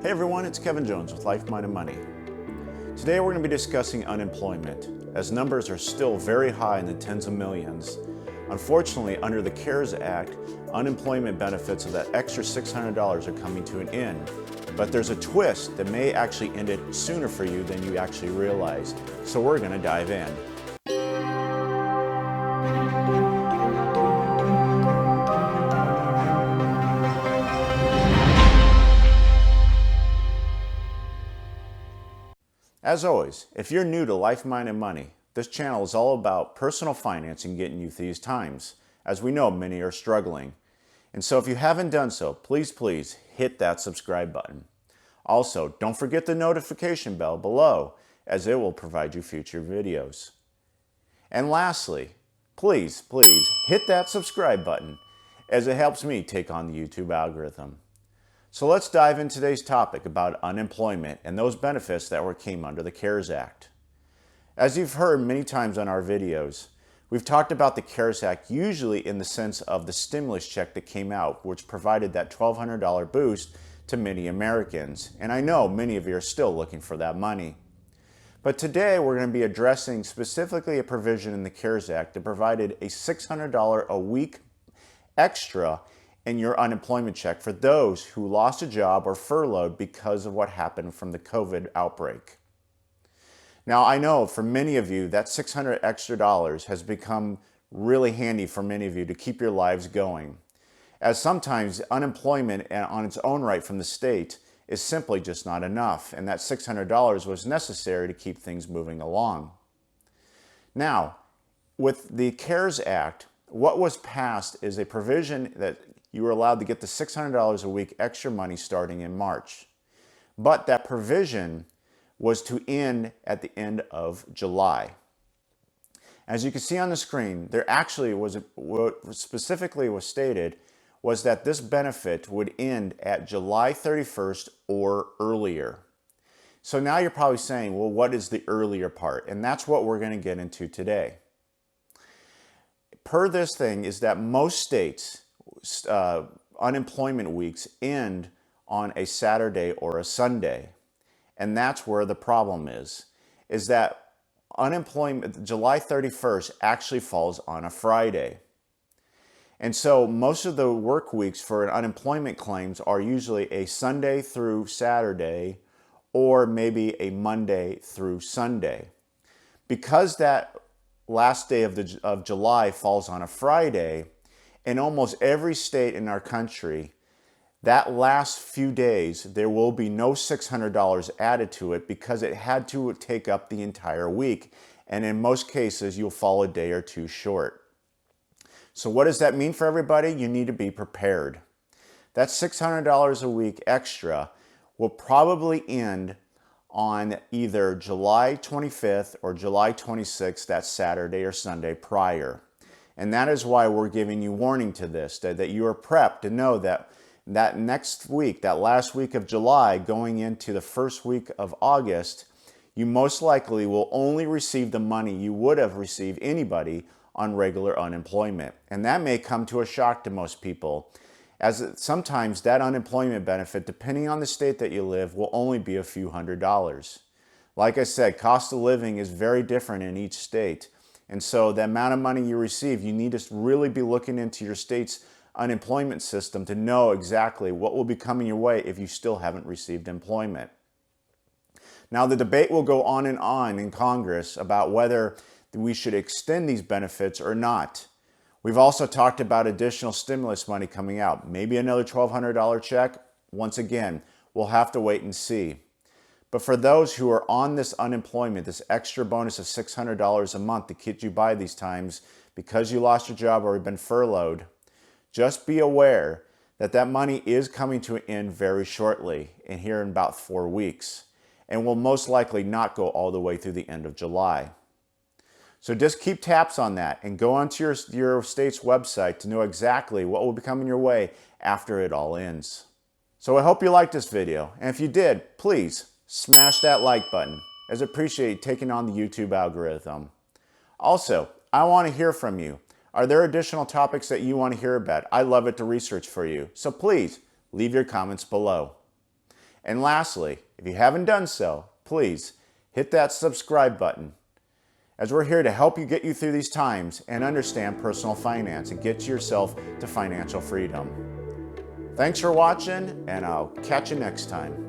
Hey everyone, it's Kevin Jones with Life, Mind, and Money. Today we're going to be discussing unemployment, as numbers are still very high in the tens of millions. Unfortunately, under the CARES Act, unemployment benefits of that extra $600 are coming to an end. But there's a twist that may actually end it sooner for you than you actually realize. So we're going to dive in. As always, if you're new to Life, Mind, and Money, this channel is all about personal finance and getting you through these times. As we know, many are struggling. And so if you haven't done so, please hit that subscribe button. Also, don't forget the notification bell below, as it will provide you future videos. And lastly, please hit that subscribe button, as it helps me take on the YouTube algorithm. So let's dive into today's topic about unemployment and those benefits that came under the CARES Act. As you've heard many times on our videos, we've talked about the CARES Act usually in the sense of the stimulus check that came out, which provided that $1,200 boost to many Americans. And I know many of you are still looking for that money. But today we're going to be addressing specifically a provision in the CARES Act that provided a $600 a week extra in your unemployment check for those who lost a job or furloughed because of what happened from the COVID outbreak. Now, I know for many of you that $600 extra has become really handy for many of you to keep your lives going, as sometimes unemployment on its own right from the state is simply just not enough, and that $600 was necessary to keep things moving along. Now, with the CARES Act, what was passed is a provision that you were allowed to get the $600 a week extra money starting in March. But that provision was to end at the end of July. As you can see on the screen, there actually was, what specifically was stated, was that this benefit would end at July 31st or earlier. So now you're probably saying, well, what is the earlier part? And that's what we're going to get into today. Per this thing is that most states, unemployment weeks end on a Saturday or a Sunday. And that's where the problem is that unemployment, July 31st actually falls on a Friday. And so most of the work weeks for unemployment claims are usually a Sunday through Saturday or maybe a Monday through Sunday. Because that last day of July falls on a Friday, in almost every state in our country, that last few days, there will be no $600 added to it because it had to take up the entire week. And in most cases, you'll fall a day or two short. So what does that mean for everybody? You need to be prepared. That $600 a week extra will probably end on either July 25th or July 26th, that Saturday or Sunday prior. And that is why we're giving you warning to this, that you are prepped to know that next week, that last week of July, going into the first week of August, you most likely will only receive the money you would have received anybody on regular unemployment. And that may come to a shock to most people, as sometimes that unemployment benefit, depending on the state that you live, will only be a few $100s. Like I said, cost of living is very different in each state. And so the amount of money you receive, you need to really be looking into your state's unemployment system to know exactly what will be coming your way if you still haven't received employment. Now, the debate will go on in Congress about whether we should extend these benefits or not. We've also talked about additional stimulus money coming out, maybe another $1,200 check. Once again, we'll have to wait and see. But for those who are on this unemployment, this extra bonus of $600 a month to get you by these times because you lost your job or you've been furloughed, just be aware that that money is coming to an end very shortly, and here in about 4 weeks, and will most likely not go all the way through the end of July. So just keep tabs on that and go onto your state's website to know exactly what will be coming your way after it all ends. So I hope you liked this video, and if you did, please smash that like button, as I appreciate taking on the YouTube algorithm. Also, I want to hear from you. Are there additional topics that you want to hear about? I love it to research for you. So please leave your comments below. And lastly, if you haven't done so, please hit that subscribe button, as we're here to help you get you through these times and understand personal finance and get yourself to financial freedom. Thanks for watching, and I'll catch you next time.